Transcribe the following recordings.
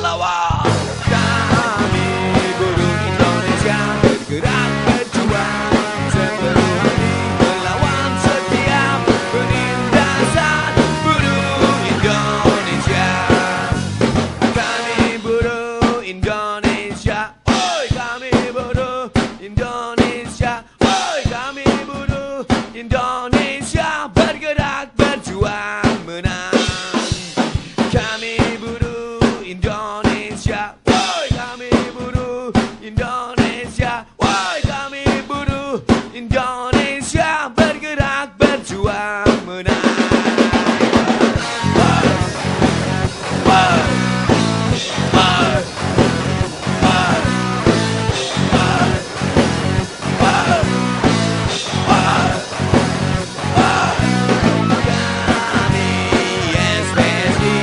lawan. Kami buruh Indonesia bergerak berjuang sepenuh hati melawan setiap penindasan. Buruh Indonesia, kami buruh Indonesia, oi kami buruh Indonesia, oi kami buruh Indonesia bergerak berjuang menang. Kami buruh Indonesia, woi kami buruh Indonesia, woi kami buruh Indonesia bergerak berjuang menang. Woi, woi, woi, woi, woi, woi, woi, woi. Kami SPSI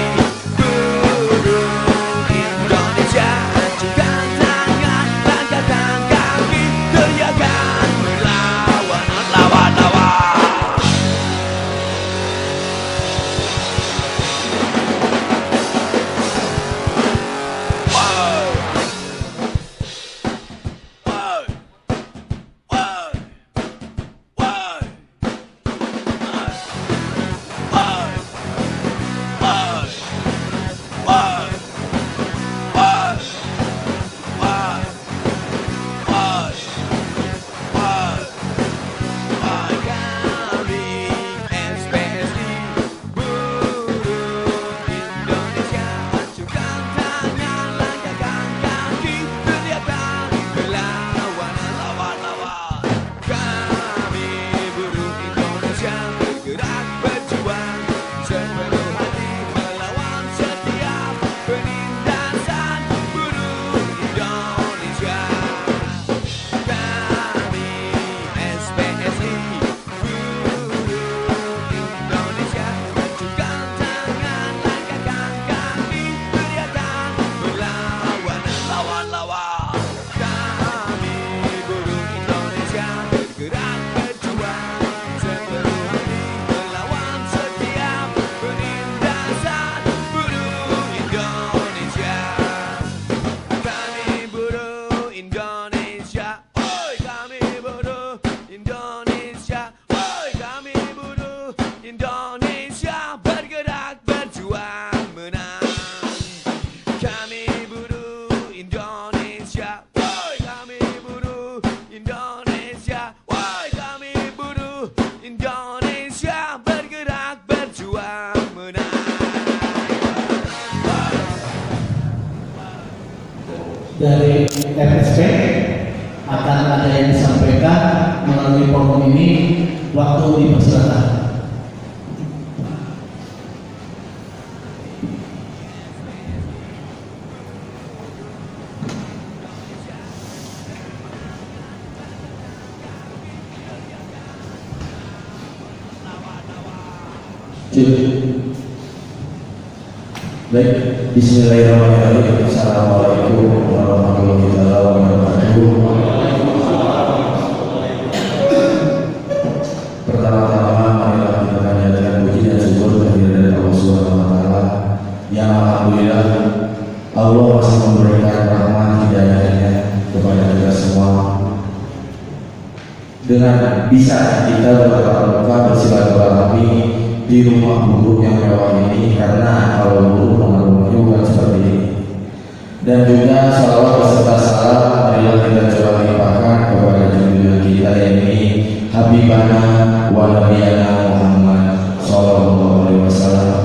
buruh Indonesia, ajukan tangan, langkahkan kaki, teriakan melawan, lawan, lawan. Wow. Wow. Wow. Wow. Bergerak berjuang sepenuh hati melawan setiap penindasan. Buruh Indonesia, kami SPSI buruh Indonesia, ajukan tangan, langkahkan kaki, teriakan melawan, lawan, lawan. Kami buruh Indonesia bergerak berjuang sepenuh hati melawan setiap penindasan. Buruh Indonesia, kami buruh Indonesia, oi kami buruh Indonesia, oi kami buruh Indonesia bergerak berjuang menang. Kami buruh Indonesia, oi kami buruh Indonesia, oi kami buruh Indonesia bergerak berjuang menang. Dari FSP akan ada yang disampaikan melalui forum ini. Waktu dipersilakan. Baik, bismillahirrahmanirrahim. Assalamualaikum warahmatullahi wabarakatuh. Pertama-tama marilah kita panjatkan puji dan syukur kehadirat Allah Subhanahu wa taala yang alhamdulillah Allah masih memberikan rahmat hidayahnya kepada kita semua dengan bisa kita bertatap muka bersilaturahmi di rumah buruh yang mewah ini, karena kalau buruh rumah-rumahnya bukan seperti ini. Dan juga salawat beserta salam marilah kita coba limpahkan kepada junjungan kita, yakni Habibana wa Nabiyana Muhammad Sallallahu Alaihi Wasallam.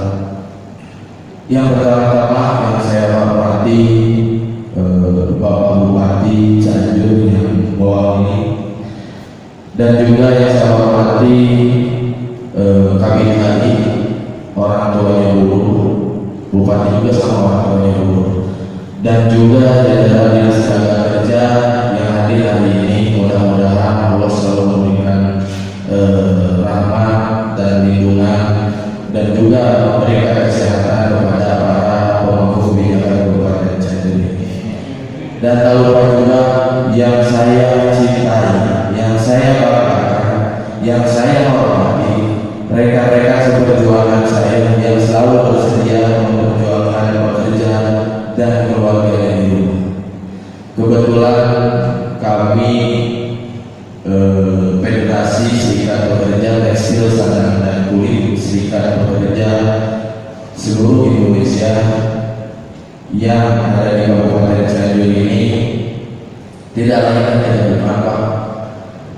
Yang pertama-tama yang saya hormati Bapak Bupati Cianjur yang bawah ini, dan juga yang saya hormati kami tadi orang tuanya buruh, bupati juga sama orang tuanya buruh, dan juga jajaran dinas tenaga kerja yang hadir hari ini. Mudah-mudahan Allah selalu memberikan rahmat dan lindungan dan juga memberikan kesehatan kepada para pemangku kebijakan Kabupaten Cianjur ini. Dan tak lupa juga yang saya cintai, yang saya banggakan, yang saya hormati, rekan-rekan seperjuangan saya yang selalu bersedia memperjuangkan pekerjaan dan keluarganya di rumah. Kebetulan kami Federasi Serikat Pekerja Tekstil Sandang dan Kulit Serikat Pekerja seluruh Indonesia yang ada di Kabupaten Cianjur ini tidak lain dan tidak beberapa.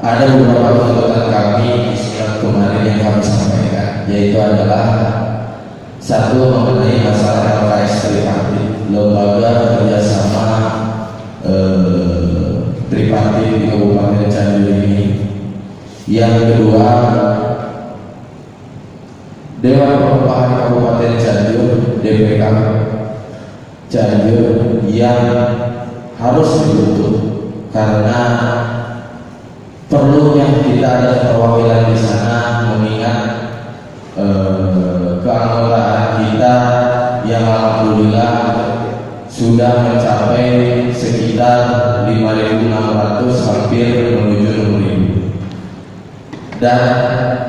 Ada beberapa tuntutan kami di surat kemarin yang kami sampaikan, yaitu adalah satu, mengenai masalah LKS tripartit, lembaga kerjasama tripartit di Kabupaten Cianjur ini. Yang kedua, Dewan Pengupahan Kabupaten Cianjur (DPK) Cianjur yang harus dibentuk karena perlunya kita ada perwakilan di sana, mengingat keanggotaan kita yang alhamdulillah sudah mencapai sekitar 5.600, hampir menuju 6.000. Dan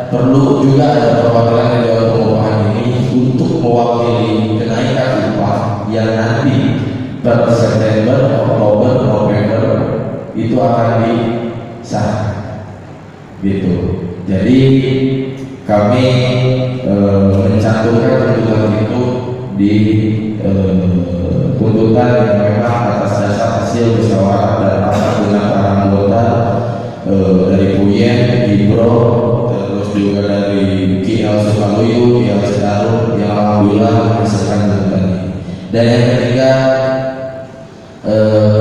perlu juga ada perwakilan dari Dewan Pengupahan ini untuk mewakili kenaikan upah yang nanti per September, Oktober, November itu akan disahkan. Gitu. Jadi kami mencantumkan tuntutan itu di tuntutan yang memang atas dasar hasil musyawarah dan rapat dengan para anggota dari Puyen, Ibro, terus juga dari KL Sukaluyu, KL Citarum yang alhamdulillah menghasilkan tuntutan ini. Dan yang ketiga,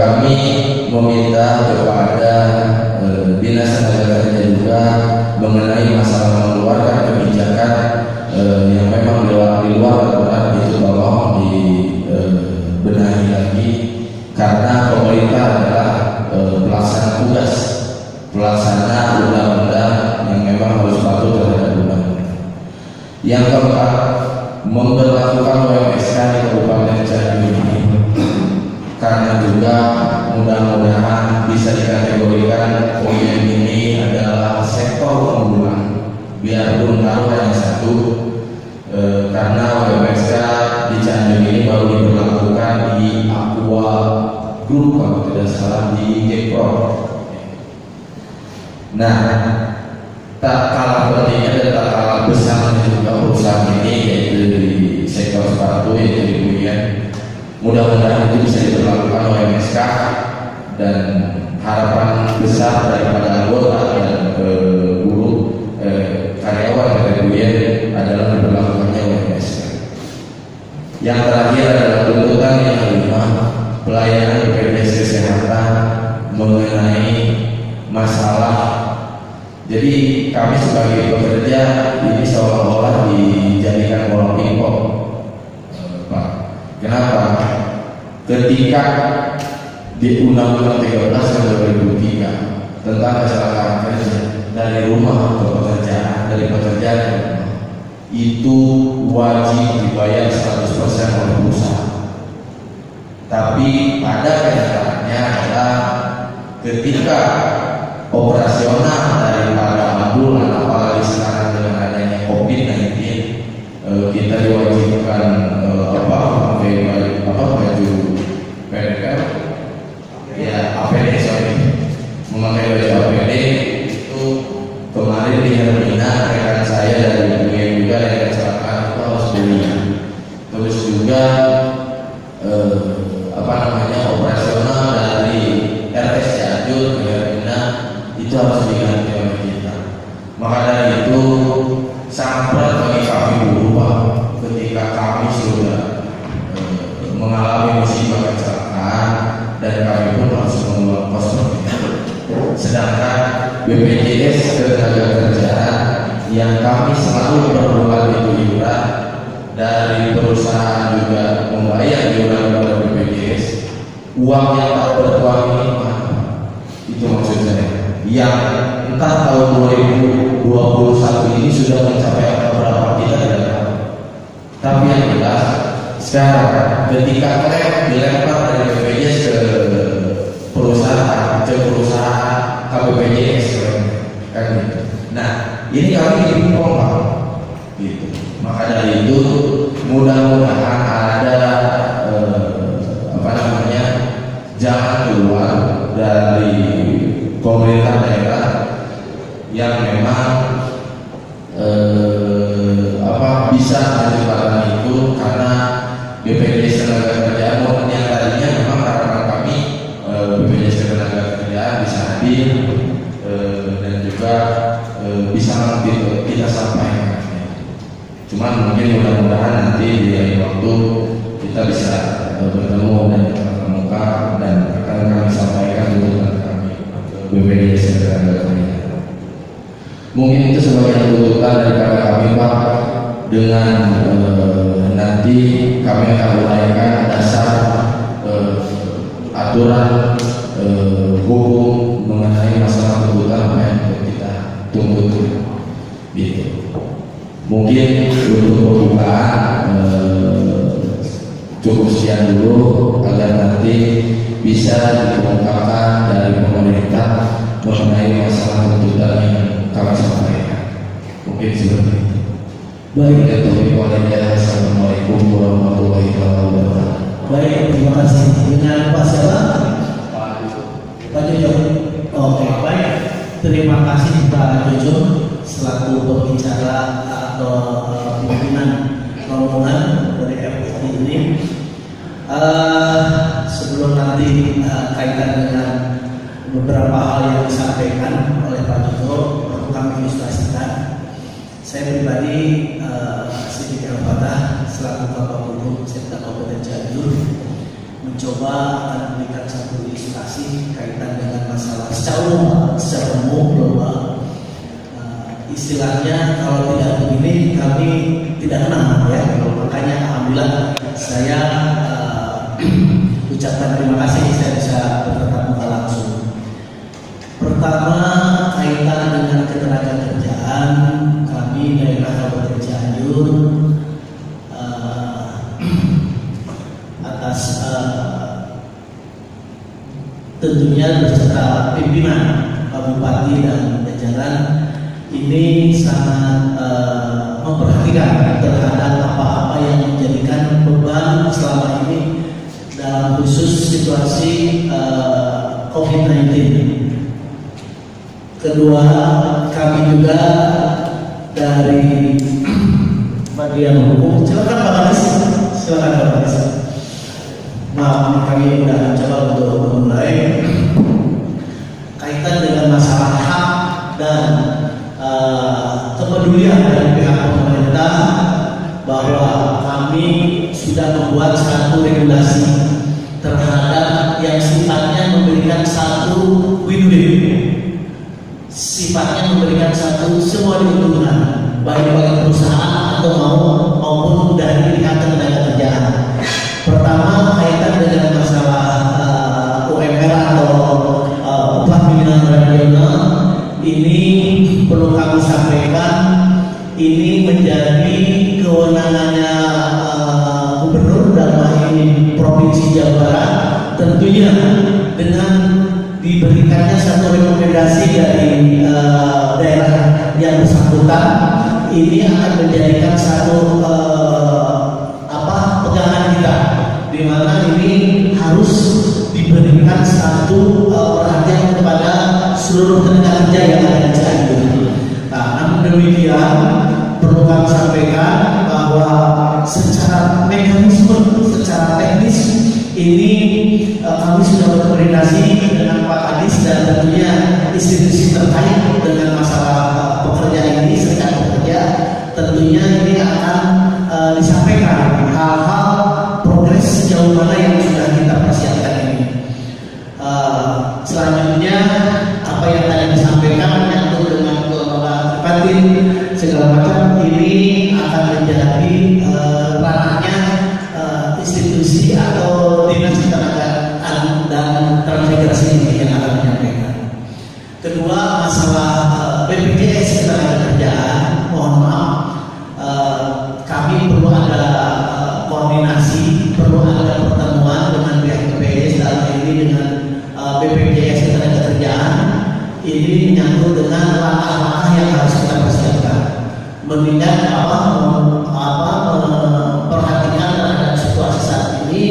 kami meminta kepada Dinas Tenaga Kerja juga mengenai masalah mengeluarkan kebijakan yang memang di luar aturan itu tolong dibenahi lagi, karena pemerintah adalah pelaksana tugas, pelaksana undang-undang yang memang harus patuh terhadap undang-undang. Yang keempat, memberlakukan WMSK di Kabupaten Cianjur ini, karena juga mudah-mudahan bisa dikategorikan Puyen ini adalah sektor unggulan, biarpun baru hanya satu, karena WMSK di Cianjur ini baru diberlakukan di Aqua Group kalau tidak salah, di Gepro. Nah, tak kalah pentingnya dan tak kalah besarnya juga perusahaan ini, yaitu di sektor sepatu, yaitu di Puyen. Mudah-mudahan itu bisa diberlakukan WMSK, dan harapan besar daripada anggota dan guru karyawan dari Puyen adalah diberlakukannya WMSK. Yang terakhir adalah tuntutan yang kelima, pelayanan BPJS Kesehatan mengenai masalah. Jadi kami sebagai pekerja ini seolah-olah dijadikan bola pingpong, Pak. Kenapa? Ketika di Undang-Undang 13 tahun 2003 tentang kecelakaan kerja dari rumah ke pekerjaan, dari pekerjaan ke rumah, itu wajib dibayar 100% oleh perusahaan. Tapi pada kenyataannya adalah ketika operasional daripada ambulan, apalagi sekarang dengan adanya COVID-19, kita diwajibkan baju PPK, ya APD, memakai baju APD. Itu kemarin di Hermina rekan saya dari Puyen juga yang kecelakaan itu harus beli. Terus juga operasional dari RTS Cianjur ke Hermina itu harus diganti oleh kita. Maka dari itu sangat berat bagi kami buruh, Pak, ketika kami sudah mengalami musibah kecelakaan dan kami pun harus mengeluarkan kos. Sedangkan BPJS Ketenagakerjaan yang kami selalu berbulan itu iuran dari perusahaan juga membayar iuran kepada BPJS, uang yang tak bertuang ini, itu maksud saya. Yang entah tahun 2021 ini sudah mencapai angka berapa kita tidak tahu. Tapi yang jelas sekarang ketika klaim dilempar dari BPJS ke perusahaan, ke BPJS kan gitu. Nah, ini kami dipingpong, Pak, gitu. Maka dari itu mudah-mudahan ada jangan keluar dari pemerintah daerah yang memang bisa menyebabkan itu, karena BPJS Ketenagakerjaan yang tadinya memang harapan kami BPJS Ketenagakerjaan bisa hadir dan juga bisa kita sampaikan. Cuman mungkin mudah-mudahan nanti di lain waktu kita bisa bertemu dan bertemu muka dan akan kami sampaikan tuntutan kami BPJS Ketenagakerjaan. Mungkin itu sebagai tuntutan daripada kami Pak, dengan nanti kami akan uraikan dasar aturan hukum mengenai masalah tuntutan apa yang kita tuntut gitu. Mungkin untuk pembukaan cukup sekian dulu agar nanti bisa dikemukakan dari pemerintah mengenai masalah tuntutan yang kami sampaikan. Mungkin seperti itu. Baik, Assalamualaikum warahmatullahi wabarakatuh. baik, terima kasih. Dengan Pak siapa? Pak Jojo. Oke, baik. Terima kasih Pak Jojo selaku pembicara atau pimpinan rombongan dari FPI ini. Sebelum nanti kaitan dengan beberapa hal yang disampaikan oleh Pak Jojo, perlu kami ilustrasikan. Saya pribadi Siddiq Al-Fatah selaku Bapak Hukum Sekda Kabupaten Cianjur mencoba akan memberikan satu ilustrasi kaitan dengan masalah secara umum bahwa istilahnya kalau tidak begini kami tidak kenal ya. Makanya alhamdulillah saya ucapkan terima kasih saya bisa bertatap muka langsung. Pertama, kaitan dengan ketenagakerjaan, kami daerah Kabupaten Cianjur atas tentunya beserta pimpinan Bupati dan jajaran ini sangat memperhatikan terhadap apa-apa yang menjadikan beban selama ini dalam khusus situasi COVID-19. Kedua, kami juga dari bagian hukum, silakan Pak Kadis, silakan Pak Kadis. Maaf, kami sudah mencoba untuk memulai kaitan dengan masalah hak dan kepedulian dari pihak pemerintah bahwa kami sudah membuat satu regulasi terhadap yang sifatnya memberikan satu win-win. Sifatnya memberikan satu semua diuntungkan baik bagi perusahaan atau maupun dari pihak ketenagakerjaan. Pertama, kaitan dengan masalah UMR atau upah minimum regional ini perlu kami sampaikan, ini menjadi kewenangannya gubernur dalam hal ini Provinsi Jawa Barat, tentunya dengan diberikannya satu rekomendasi dari daerah yang bersangkutan, ini akan menjadikan satu pegangan kita, di mana ini harus diberikan satu perhatian kepada seluruh tenaga kerja yang ada di Cianjur. Nah, namun demikian perlu kami sampaikan bahwa secara mekanisme, secara teknis ini kami sudah berkoordinasi dengan Pak Kadis dan tentunya institusi terkait dengan masalah pekerja ini, serikat pekerja. Tentunya ini akan disampaikan hal-hal progres sejauh mana yang sudah kita persiapkan ini. Selanjutnya apa yang tadi disampaikan menyangkut dengan kelembagaan tripartit segala macam, ini akan menjadi ranahnya institusi atau dinas ketenagakerjaan dan transmigrasi yang akan menyampaikan. Kedua, masalah BPJS ketenagakerjaan, mohon maaf, kami perlu ada koordinasi, perlu ada pertemuan dengan pihak BPJS dalam ini dengan BPJS ketenagakerjaan. Ini menyangkut dengan langkah-langkah yang harus kita persiapkan, mengingat memperhatikan terhadap situasi saat ini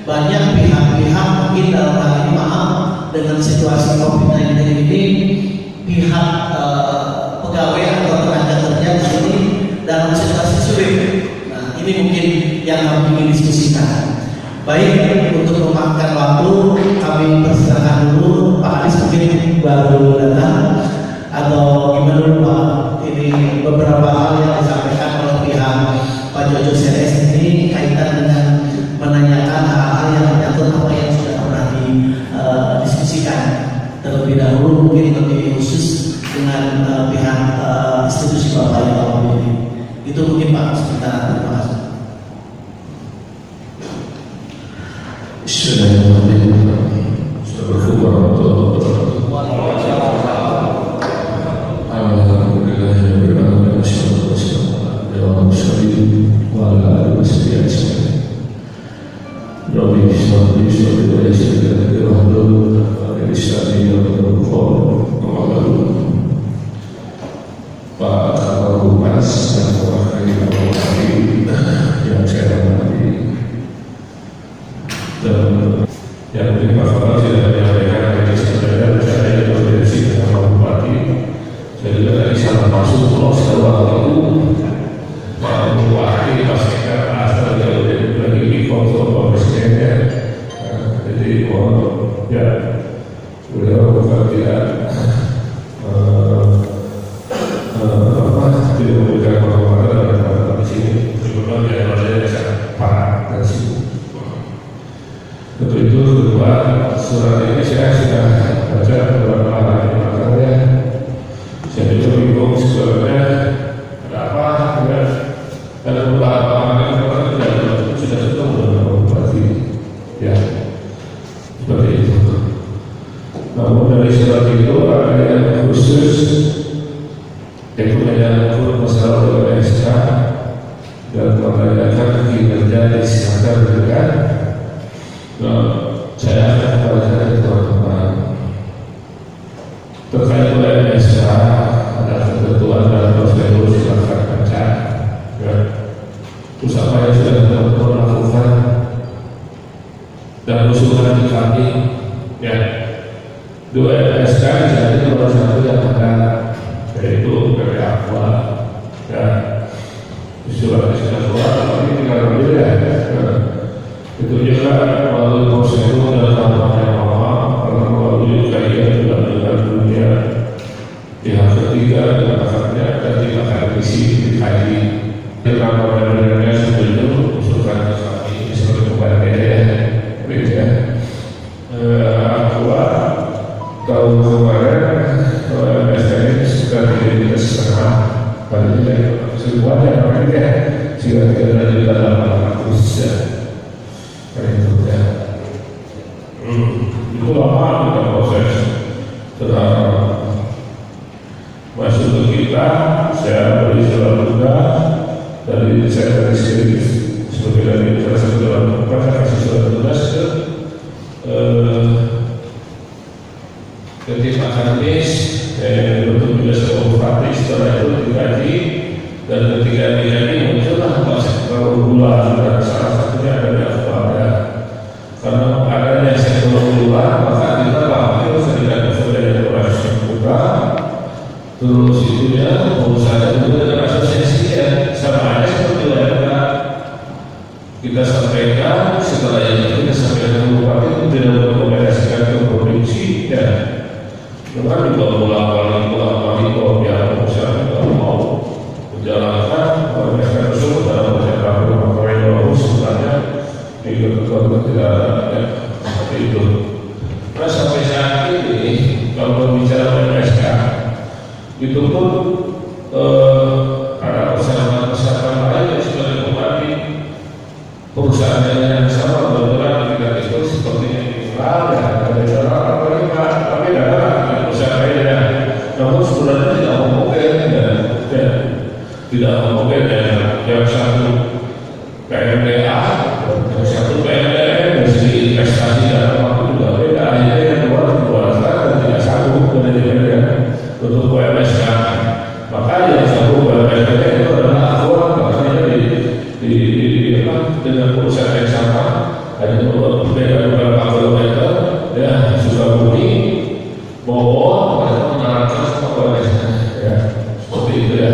banyak banyak pihak-pihak mungkin dalam hal ini maaf dengan situasi COVID-19 ini pihak pegawai atau tenaga kerja di sini dalam situasi sulit. Nah, ini mungkin yang kami ingin diskusikan. Baik, untuk memakan waktu kami persilakan dulu Pak Aris mungkin baru datang atau gimana dulu Pak? Ini beberapa hal yang disampaikan oleh pihak Pak Jojo Seres ini kaitan dengan menanyakan hal-hal yang menyangkut apa yang sudah pernah didiskusikan terlebih dahulu, mungkin lebih khusus dengan pihak institusi Bapak yang ini. Itu mungkin Pak sebentar. Terima kasih. Assalamualaikum warahmatullahi wabarakatuh. Alhamdulillahirrahmanirrahim. Pak Kapal Humas dan Wakil yang saya hormati dan yang terima kasih sudah menyampaikan dari saya berkoordinasi dengan Pak Bupati. Saya juga tadi salah masuk pulau Jawa itu Pak Bupati pastikan asal dari lagi konsul Pak Presidennya. Jadi mohon ya beliau bukan tidak tidak memberikan penghormatan dan di sini sebelumnya yang ada sangat parah dan sibuk. Untuk itu kedua surat ini saya sudah baca beberapa hari yang belakangnya. Saya juga bingung sebenarnya ada apa dengan ada beberapa amalan yang sudah ketemu dengan Bupati ya seperti itu. Namun dari surat itu ada yang khusus yaitu menyangkut masalah LSK dan menanyakan kinerja kesehatan dengan saya akan bacakan teman-teman terkait LSK ada ketentuan dan prosedur silakan baca ya. Terus apa yang sudah teman-teman lakukan dan usulan di kami ya 2 LSK jadi nomor 1 yang ada yaitu dari Aqua ya surat tapi tinggal ambil ya itu juga melalui prosedur dan tahapan yang lama karena melalui kajian juga dengan dunia pihak ketiga dan akarnya dan tidak akan isi dikaji dengan pemerintahnya sebelum usulkan kami seperti kepada ya Aqua tahun kemarin SKN sudah menjadi setengah pada nilai semuanya mereka sehingga tidak ada di dalam ya itu ya itu lama kita proses setelah masuk ke kita saya beri surat tugas dari saya dari sini sebagai dari salah satu dalam saya kasih surat tugas ke tim akademis untuk menjadi Bupati. Setelah itu dikaji dan ketika dikaji muncullah sektor gula dan salah satunya adalah kepada karena adanya sektor gula maka kita bahwa tidak ada operasi gula terus itu ya perusahaan juga dengan asosiasinya sama aja seperti mereka kita sampaikan setelah itu kita sampaikan Bupati itu tidak merekomendasikan ke provinsi ya. Bukan juga pulang-pulang kalau biar perusahaan kalau mau menjalankan organisasi tersebut dalam perjalanan pegawai baru sebenarnya tidak ada seperti itu. Nah sampai saat ini kalau berbicara MSK itu pun ada persyaratan lain yang sudah dibuat perusahaan yang sama benar-benar tidak itu seperti yang diulang ada cara tapi ada namun sebenarnya tidak homogene dan tidak homogene yang satu PMDA yang satu PMDN dari segi investasi dan waktu juga beda akhirnya yang dua dan tidak sanggup dengan dibeda untuk UMSK maka yang sanggup UMSK itu adalah akurat makanya dengan perusahaan yang sama hanya berbeda ada beberapa kilometer, ya Sukabumi, Bogor, mereka mengarahkan semua kepada ya, seperti itu ya.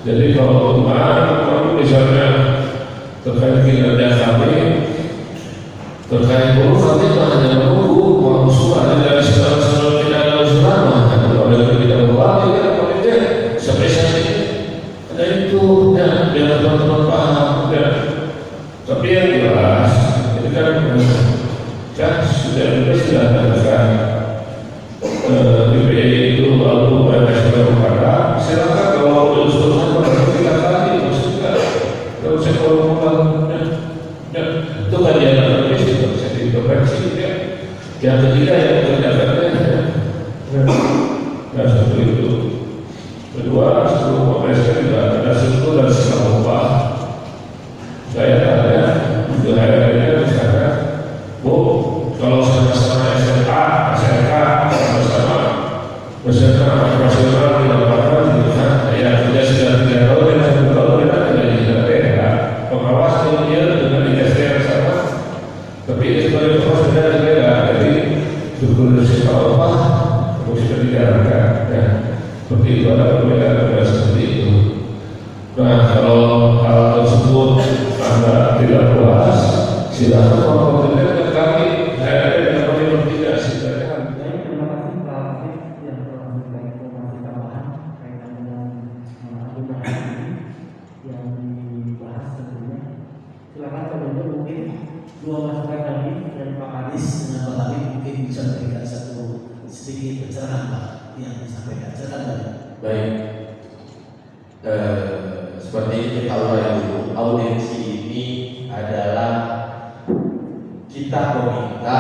Jadi kalau kemarin misalnya terkait kinerja kami, terkait buruh kami itu hanya menunggu mau usulan dari saudara-saudara tidak ada usulan, kalau ada tidak berlaku ya komite sampai saat ini ada itu ya biar teman-teman paham ya. Tapi yang jelas ini kan sudah katakan BPI itu lalu mereka sudah berkata silakan kalau ada usulan kita kali maksudnya kalau saya ngomong ya itu kan dia bisa diintervensi ya. Yang ketiga yang terjadinya ya satu itu. Kedua, seluruh pemerintah juga ada struktur dan sistem upah. Saya tanya, itu hari-harinya misalnya, Bu, kalau sama-sama SMA, SMK, sama-sama beserta operasional di lapangan, gitu kan? Ya, sudah 3 tahun dan 1 tahun kita tidak diintervensi. Pengawas dia dengan IST yang sama, tapi ini sebagai proses dan beda. Jadi struktur sistem upah harus dijalankan. Ya. Seperti itu ada perbedaan seperti itu. Nah, kalau hal tersebut Anda tidak puas, silakan mengkontak kami. Saya ada yang namanya tidak silakan. Terima kasih Pak Afif yang telah memberikan informasi tambahan kaitan dengan agenda ini yang dibahas tentunya. Silakan sebelumnya mungkin 2 masukan lagi dari Pak Kadis dengan Pak Afif mungkin bisa memberikan satu sedikit pencerahan Pak yang disampaikan. Silakan. Baik. Seperti kita urai dulu, audiensi ini adalah kita meminta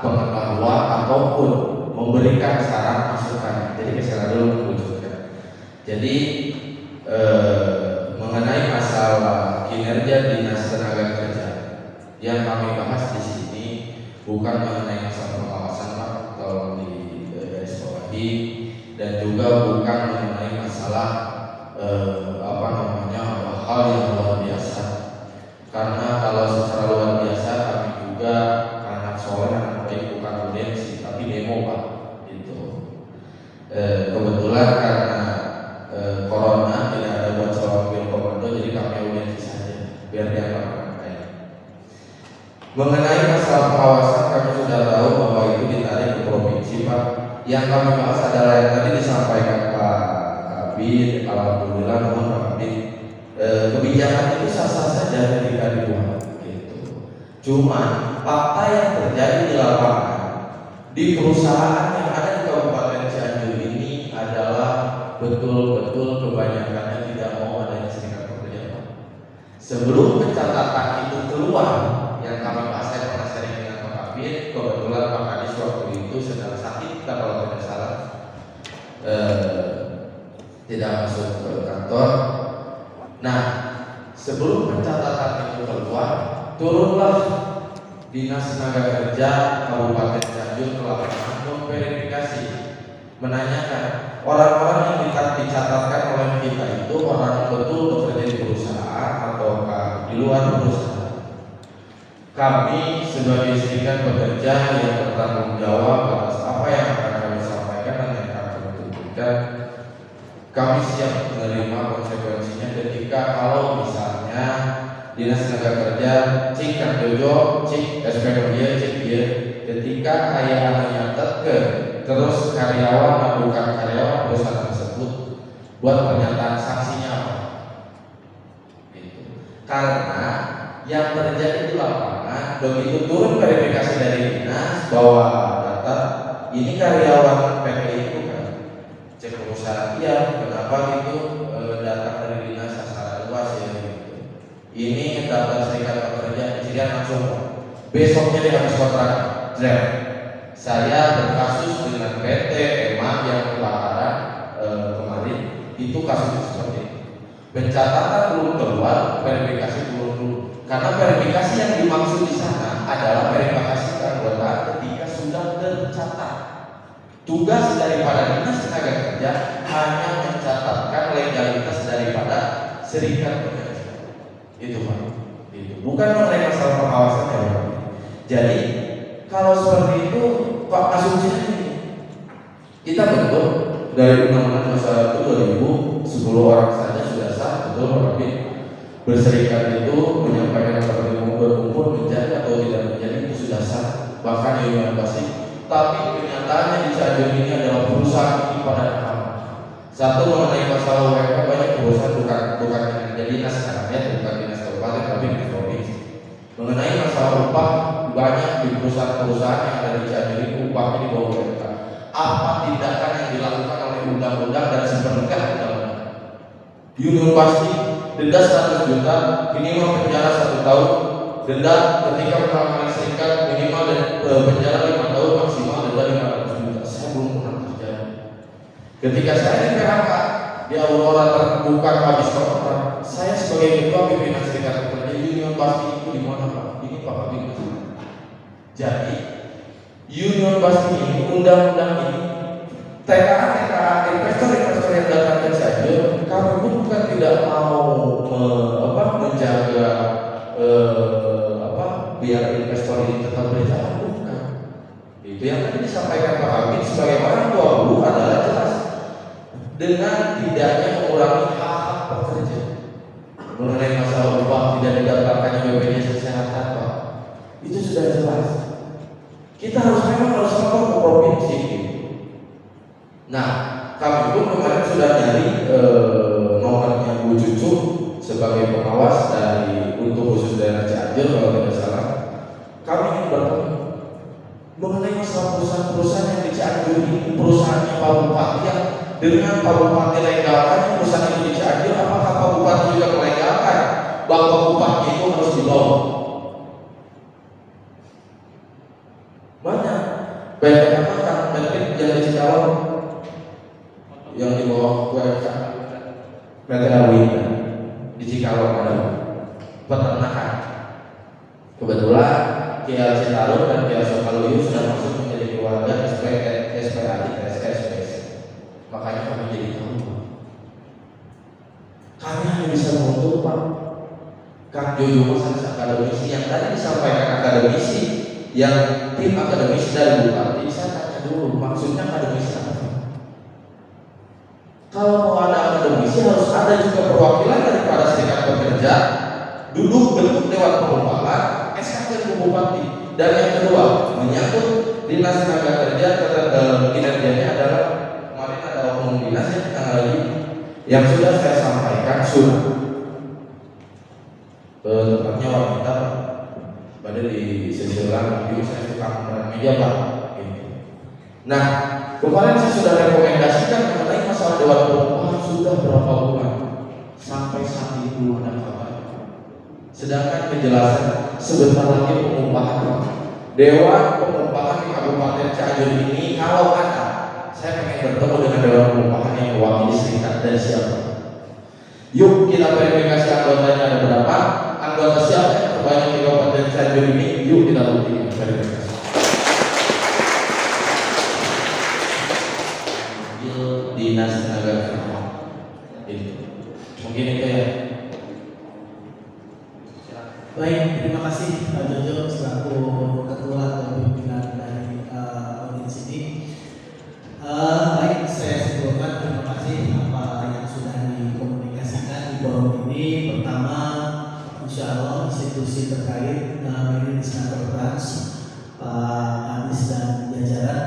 pengetahuan ataupun memberikan saran masukan. Jadi saya dulu menunjukkan. Jadi mengenai masalah kinerja dinas tenaga kerja yang kami bahas di sini bukan mengenai masalah pengawasan Pak, tolong di garis bawahi, dan juga bukan mengenai masalah hal yang luar biasa. Karena kalau secara luar biasa kami juga anak soleh, anak baik, bukan audiensi tapi demo Pak. Itu kebetulan karena corona tidak ada buat wakil komando, jadi kami audiensi saja biar dianggap kayak. Mengenai masalah pengawasan kami sudah tahu bahwa itu ditarik ke provinsi Pak. Yang kami bahas adalah yang tadi disampaikan Pak Kabid. Alhamdulillah mohon Pak Kabid, kebijakan itu sah-sah saja ketika dibuat gitu. Cuma fakta yang terjadi di lapangan di perusahaan yang ada di Kabupaten Cianjur ini adalah betul-betul kebanyakannya tidak mau adanya serikat pekerja. Sebelum pencatatan itu keluar yang kami bahas, saya pernah sharing dengan Pak Kabid, kebetulan Pak Kadis waktu itu sedang sakit kalau tidak salah, tidak masuk ke kantor. Nah, sebelum pencatatan itu keluar, turunlah Dinas Tenaga Kerja Kabupaten Cianjur ke lapangan memverifikasi, menanyakan orang-orang yang dicatatkan oleh kita itu orang betul bekerja di perusahaan atau di luar perusahaan. Kami sebagai serikat pekerja yang bertanggung jawab atas apa yang akan kami sampaikan dan yang akan kami tunjukkan, kami siap menerima konsekuensinya ketika kalau misalnya Dinas Tenaga Kerja cik Kang Jojo, cik SPK dia, cik dia, ketika ayah nyatet ke terus karyawan dan bukan karyawan perusahaan tersebut buat pernyataan sanksinya apa? Gitu. Karena yang terjadi di lapangan begitu turun verifikasi dari dinas bahwa data ini karyawan PPI bukan, cek perusahaan iya, kenapa gitu data dari dinas asal luas ya gitu. Ini data serikat pekerja kejadian langsung besoknya dia habis kontrak. Saya berkasus dengan PT EMA yang kebakaran kemarin, itu kasusnya seperti itu. Pencatatan belum keluar, verifikasi belum dulu. Karena verifikasi yang dimaksud di sana adalah verifikasi keanggotaan ketika sudah tercatat. Tugas daripada Dinas Tenaga Kerja hanya mencatatkan legalitas daripada serikat pekerja. Itu Pak. Itu bukan mengenai masalah pengawasan ya Pak. Jadi kalau seperti itu Pak asumsinya ini, kita bentuk dari undang-undang masalah itu 2010 orang saja sudah sah, betul Pak Kabit? Berserikat itu menyampaikan berkumpul menjadi atau tidak menjadi itu sudah sah, bahkan Union Pasif. Tapi kenyataannya di Cianjur ini adalah perusahaan ini pada nama. Satu, mengenai masalah UMK, banyak perusahaan bukan jadi dinas sekarang ya, bukan dinas kabupaten tapi dinas provinsi. Mengenai masalah upah, banyak di perusahaan-perusahaan yang ada di Cianjur ini upahnya di bawah UMK. Apa tindakan yang dilakukan oleh undang-undang dan sepenegak undang-undang? Union Pasti denda 100 juta, minimal penjara 1 tahun, denda ketika melakukan serikat minimal dan penjara 5 tahun, maksimal denda 500 juta. Saya belum pernah terjadi. Ketika saya di PHK di Aurora terbuka habis kontrak, saya sebagai ketua pimpinan serikat pekerja Union Pasti itu di mana Pak? Ini Pak Kabit. Jadi Union Pasti ini, undang-undang ini, TKA investor yang datang ke Cianjur, kami pun bukan tidak mau menjaga biar investor ini tetap berjalan, bukan. Itu yang tadi disampaikan Pak Kabit sebagai orang tua guru adalah jelas dengan tidaknya mengurangi hak pekerja. Mengenai masalah upah tidak didaftarkannya BPJS Kesehatan Pak, itu sudah jelas. Kita memang harus lapor ke provinsi. Nah, kami pun kemarin sudah nyari nomornya Bu Cucu sebagai pengawas dari untuk khusus daerah Cianjur kalau tidak salah. Kami ingin bertemu mengenai masalah perusahaan-perusahaan yang di Cianjur ini, perusahaannya Pak Bupati yang dengan Pak Bupati legalkan perusahaan itu di Cianjur, apakah Pak Bupati juga melegalkan bahwa upahnya itu harus dibawa? Banyak. Banyak apa kan benefit yang di Cikalong yang di bawah UMK PT Awin di Cikalong ada peternakan. Kebetulan KL Citarum dan KL Sokaluyu sudah masuk menjadi keluarga SPS. Makanya kami jadi tahu. Kami hanya bisa mengutuk Pak Kang Joyo Mas akademisi yang tadi disampaikan akademisi yang tim akademisi dari Bupati. Saya tanya dulu maksudnya akademisi apa? Kalau mau ada akademisi harus ada juga perwakilan daripada serikat pekerja, duduk bentuk dewan pengupahan, SKT ke Bupati. Dan yang kedua menyangkut dinas tenaga kerja, kinerjanya adalah kemarin ada oknum dinas yang sudah saya sampaikan surat tempatnya wanita pada di seseorang video saya tukang media Pak. Nah, kemarin saya sudah rekomendasikan mengenai masalah dewan pengupahan sudah berapa bulan sampai saat ini belum ada kabar. Sedangkan penjelasan sebentar lagi pengupahan dewan pengupahan di Kabupaten Cianjur ini kalau ada, saya pengen bertemu dengan dewan pengupahan yang mewakili serikat dan siapa. Yuk kita verifikasi anggotanya ada berapa, anggota siapa yang terbanyak di Kabupaten Cianjur ini, yuk kita buktikan verifikasi. Dinas tenaga kerja. Mungkin itu ya. Baik, terima kasih Pak Jojo selaku ketua atau pimpinan dari audiens ini. Baik, saya simpulkan terima kasih apa yang sudah dikomunikasikan di forum ini. Pertama, insya Allah institusi terkait ini Senator Trans, Pak Anies dan jajaran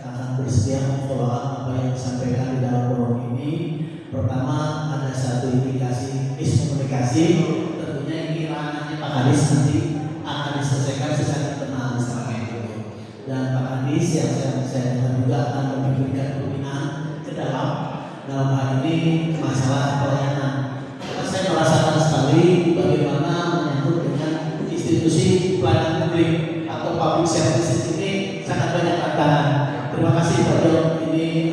akan bersedia memfollow up apa yang disampaikan di dalam forum ini. Pertama, ada satu indikasi miskomunikasi, tentunya ini ranahnya Pak Anies nanti akan diselesaikan secara internal secara itu. Dan Pak Anies yang saya dengar juga akan memberikan pembinaan ke dalam hal ini masalah pelayanan. Karena saya merasakan sekali bagaimana menyangkut dengan institusi pelayanan publik atau public services ini sangat banyak tantangan. Terima kasih Pak Jo, ini